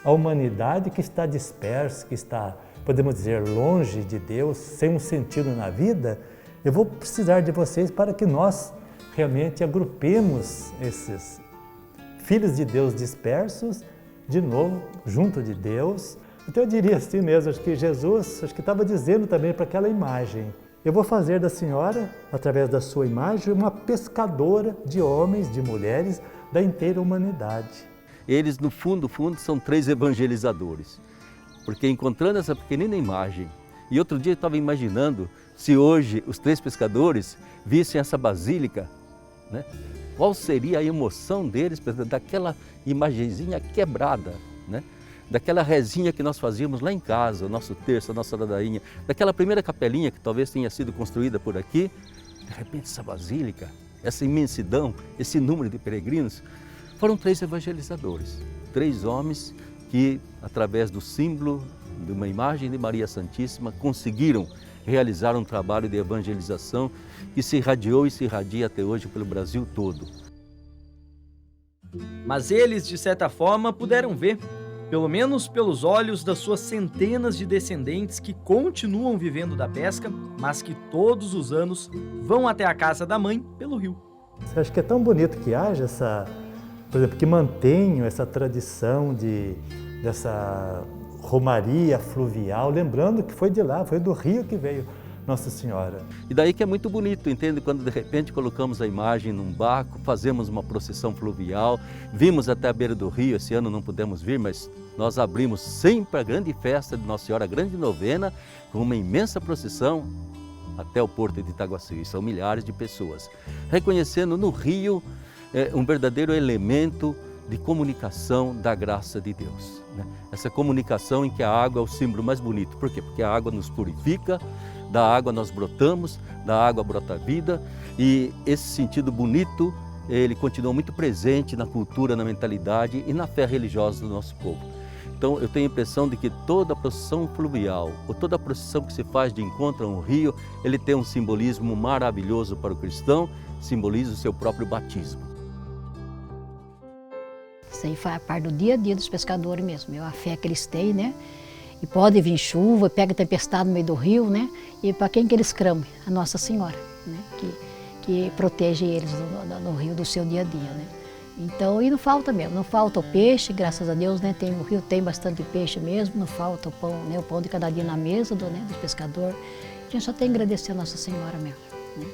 a humanidade que está dispersa, que está, podemos dizer, longe de Deus, sem um sentido na vida. Eu vou precisar de vocês para que nós realmente agrupemos esses filhos de Deus dispersos, de novo, junto de Deus. Então eu diria assim mesmo, acho que Jesus estava dizendo também para aquela imagem: eu vou fazer da senhora, através da sua imagem, uma pescadora de homens, de mulheres, da inteira humanidade. Eles, no fundo, são 3 evangelizadores, porque encontrando essa pequenina imagem, e outro dia eu estava imaginando se hoje os 3 pescadores vissem essa basílica, né? Qual seria a emoção deles daquela imagenzinha quebrada, né? Daquela rezinha que nós fazíamos lá em casa, o nosso terço, a nossa ladainha, daquela primeira capelinha que talvez tenha sido construída por aqui. De repente essa basílica, essa imensidão, esse número de peregrinos, foram 3 evangelizadores, 3 homens que, através do símbolo de uma imagem de Maria Santíssima, conseguiram realizar um trabalho de evangelização que se irradiou e se irradia até hoje pelo Brasil todo. Mas eles, de certa forma, puderam ver, pelo menos pelos olhos das suas centenas de descendentes que continuam vivendo da pesca, mas que todos os anos vão até a casa da mãe pelo rio. Você acha que é tão bonito que haja essa, por exemplo, que mantenham essa tradição dessa romaria fluvial, lembrando que foi de lá, foi do rio que veio Nossa Senhora. E daí que é muito bonito, entende? Quando de repente colocamos a imagem num barco, fazemos uma procissão fluvial, vimos até a beira do rio, esse ano não pudemos vir, mas nós abrimos sempre a grande festa de Nossa Senhora, a grande novena, com uma imensa procissão até o porto de Itaguaçu. São milhares de pessoas, reconhecendo no rio um verdadeiro elemento de comunicação da graça de Deus, né? Essa comunicação em que a água é o símbolo mais bonito. Por quê? Porque a água nos purifica, da água nós brotamos, da água brota a vida, e esse sentido bonito, ele continua muito presente na cultura, na mentalidade e na fé religiosa do nosso povo. Então eu tenho a impressão de que toda a procissão fluvial, ou toda a procissão que se faz de encontro a um rio, ele tem um simbolismo maravilhoso para o cristão, simboliza o seu próprio batismo. Isso aí faz parte do dia a dia dos pescadores mesmo, é a fé que eles têm, né? E pode vir chuva, pega tempestade no meio do rio, né? E para quem que eles clamam? A Nossa Senhora, né? Que protege eles no rio do seu dia a dia, né? Então, e não falta mesmo, não falta o peixe, graças a Deus, né? O rio tem bastante peixe mesmo, não falta o pão, né? O pão de cada dia na mesa dos pescadores. A gente só tem que agradecer a Nossa Senhora mesmo, né?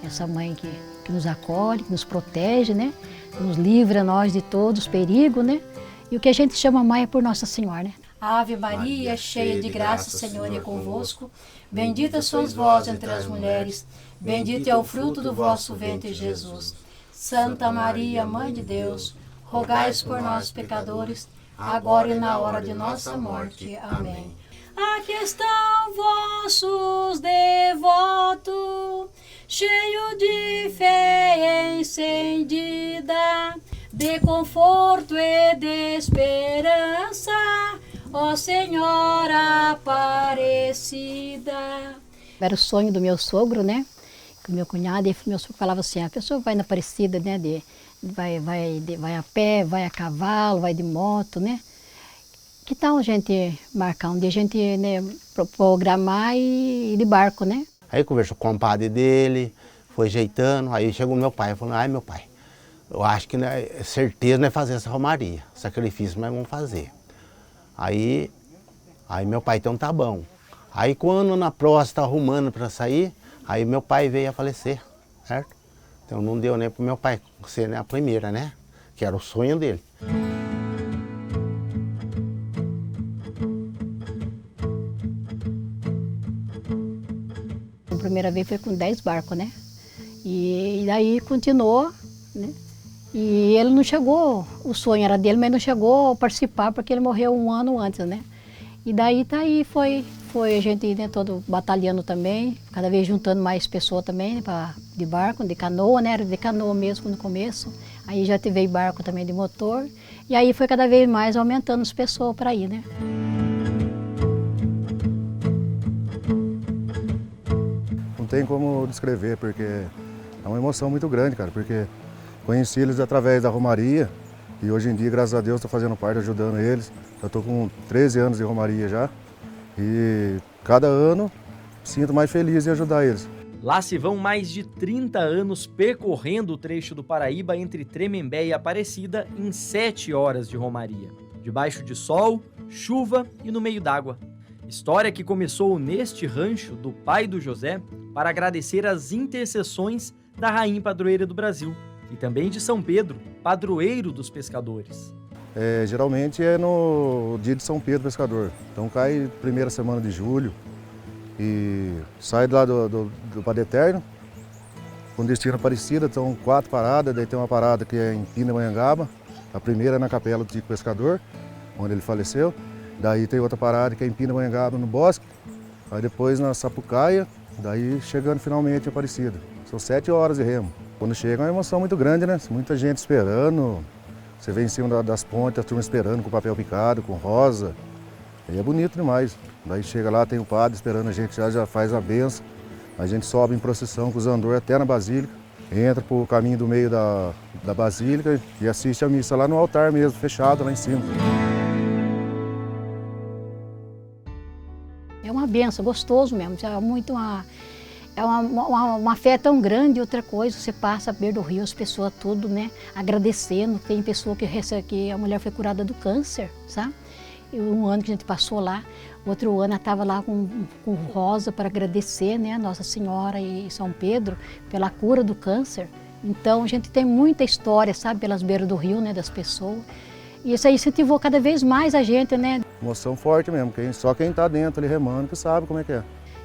Essa mãe que nos acolhe, que nos protege, né? Nos livra nós de todos os perigos, né? E o que a gente chama mãe é por Nossa Senhora, né? Ave Maria, cheia de graça, o Senhor é convosco. Bendita sois vós entre as mulheres, bendito é o fruto do vosso ventre, Jesus. Santa Maria, Mãe de Deus, rogai por nós, pecadores, agora e na hora de nossa morte. Amém. Aqui estão vossos devotos, cheio de fé encendida, de conforto e de esperança, ó Senhora Aparecida. Era o sonho do meu sogro, né? O meu cunhado, e meu sogro falava assim, a pessoa vai na Aparecida, né? Vai a pé, vai a cavalo, vai de moto, né? Que tal a gente marcar um dia, a gente, né, programar e ir de barco, né? Aí conversou com o compadre dele, foi ajeitando, aí chegou meu pai, falou, ai meu pai, eu acho que é certeza nós fazer essa romaria, sacrifício nós vamos fazer. Aí meu pai, então tá bom. Aí quando na próxima tá arrumando para sair, aí meu pai veio a falecer, certo? Então não deu nem pro meu pai ser, né, a primeira, né? Que era o sonho dele. A primeira vez foi com 10 barcos, né? E daí continuou, né? E ele não chegou, o sonho era dele, mas não chegou a participar porque ele morreu um ano antes, né? E daí tá aí, foi a gente, né, todo batalhando também, cada vez juntando mais pessoas também, né, de barco, de canoa, né? Era de canoa mesmo no começo. Aí já teve barco também de motor. E aí foi cada vez mais aumentando as pessoas para ir, né? Não tem como descrever, porque é uma emoção muito grande, cara, porque conheci eles através da romaria e hoje em dia, graças a Deus, estou fazendo parte, ajudando eles. Eu estou com 13 anos de romaria já e cada ano sinto mais feliz em ajudar eles. Lá se vão mais de 30 anos percorrendo o trecho do Paraíba entre Tremembé e Aparecida em 7 horas de romaria, debaixo de sol, chuva e no meio d'água. História que começou neste rancho do pai do José para agradecer as intercessões da rainha padroeira do Brasil e também de São Pedro, padroeiro dos pescadores. Geralmente é no dia de São Pedro Pescador, então cai primeira semana de julho e sai lá do Padre Eterno, com destino Aparecida, então 4 paradas, daí tem uma parada que é em Pindamonhangaba, a primeira é na Capela do Tico Pescador, onde ele faleceu, daí tem outra parada que é em Pindamonhangaba, no Bosque, aí depois na Sapucaia, daí chegando finalmente em Aparecida. São 7 horas de remo. Quando chega é uma emoção muito grande, né? Muita gente esperando. Você vem em cima das pontes, a turma esperando com papel picado, com rosa. Aí é bonito demais. Daí chega lá, tem o padre esperando a gente, já faz a benção. A gente sobe em procissão com os andores até na Basílica. Entra por caminho do meio da Basílica e assiste a missa lá no altar mesmo, fechado lá em cima. É uma benção, gostoso mesmo. É muito uma fé tão grande. Outra coisa, você passa a beira do rio, as pessoas tudo, né, agradecendo. Tem pessoa que a mulher foi curada do câncer, sabe? E um ano que a gente passou lá, outro ano ela estava lá com rosa para agradecer, né, Nossa Senhora e São Pedro pela cura do câncer. Então a gente tem muita história, sabe, pelas beiras do rio, né, das pessoas. E isso aí incentivou cada vez mais a gente, né? Emoção forte mesmo, só quem está dentro ali remando que sabe como é que é.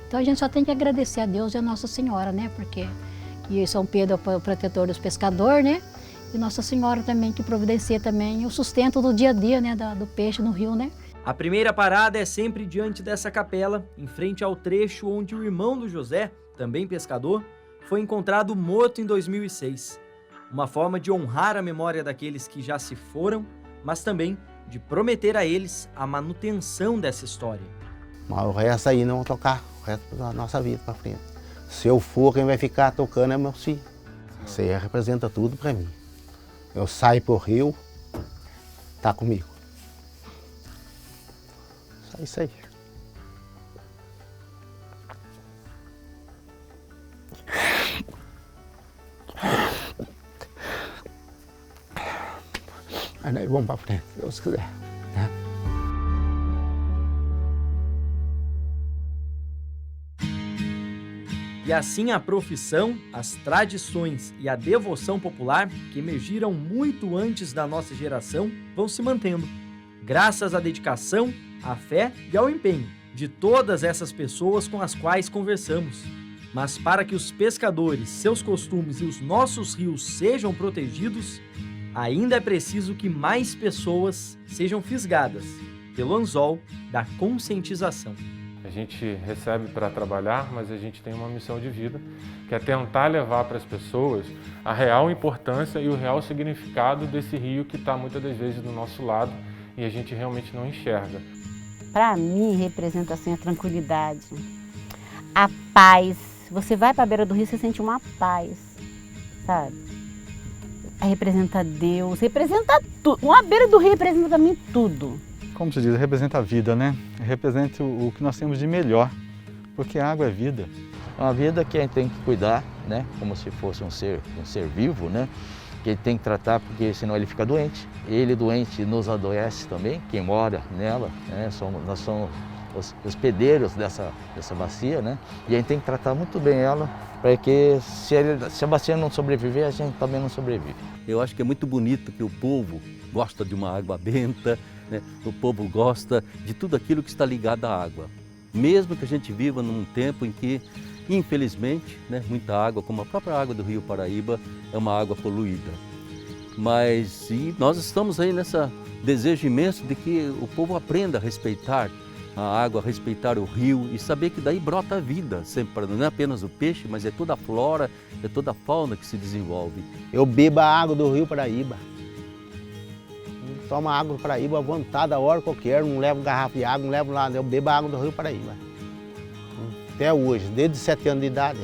Então a gente só tem que agradecer a Deus e a Nossa Senhora, né? Porque São Pedro é o protetor dos pescadores, né? E Nossa Senhora também que providencia também o sustento do dia a dia, né? Do peixe no rio, né? A primeira parada é sempre diante dessa capela, em frente ao trecho onde o irmão do José, também pescador, foi encontrado morto em 2006. Uma forma de honrar a memória daqueles que já se foram, mas também de prometer a eles a manutenção dessa história. Mas o resto aí não vão tocar, o resto da nossa vida para frente. Se eu for, quem vai ficar tocando é meus filhos. Isso aí representa tudo para mim. Eu saio pro rio, Tá comigo. Só isso aí. Aí nós vamos pra frente, se Deus quiser. Né? E assim a profissão, as tradições e a devoção popular, que emergiram muito antes da nossa geração, vão se mantendo, graças à dedicação, à fé e ao empenho de todas essas pessoas com as quais conversamos. Mas para que os pescadores, seus costumes e os nossos rios sejam protegidos, ainda é preciso que mais pessoas sejam fisgadas pelo anzol da conscientização. A gente recebe para trabalhar, mas a gente tem uma missão de vida, que é tentar levar para as pessoas a real importância e o real significado desse rio que está muitas das vezes do nosso lado e a gente realmente não enxerga. Para mim, representa assim a tranquilidade, a paz. Você vai para a beira do rio, você sente uma paz, sabe? Representa Deus, representa tudo. Uma beira do rio representa para mim tudo. Como se diz, representa a vida, né? Representa o que nós temos de melhor, porque a água é vida. É uma vida que a gente tem que cuidar, né? Como se fosse um ser vivo, né? Que ele tem que tratar, porque senão ele fica doente. Ele doente nos adoece também, quem mora nela, né? Nós somos os hospedeiros dessa bacia, né? E a gente tem que tratar muito bem ela, para que se a bacia não sobreviver, a gente também não sobrevive. Eu acho que é muito bonito que o povo gosta de uma água benta, né? O povo gosta de tudo aquilo que está ligado à água. Mesmo que a gente viva num tempo em que, infelizmente, né, muita água, como a própria água do Rio Paraíba, é uma água poluída. Mas nós estamos aí nesse desejo imenso de que o povo aprenda a respeitar a água, a respeitar o rio e saber que daí brota a vida, sempre, não é apenas o peixe, mas é toda a flora, é toda a fauna que se desenvolve. Eu bebo a água do Rio Paraíba. Tomo água do Paraíba à vontade, a hora que eu quero, não levo garrafa de água, não levo nada, eu bebo a água do Rio Paraíba. Até hoje, desde 7 anos de idade.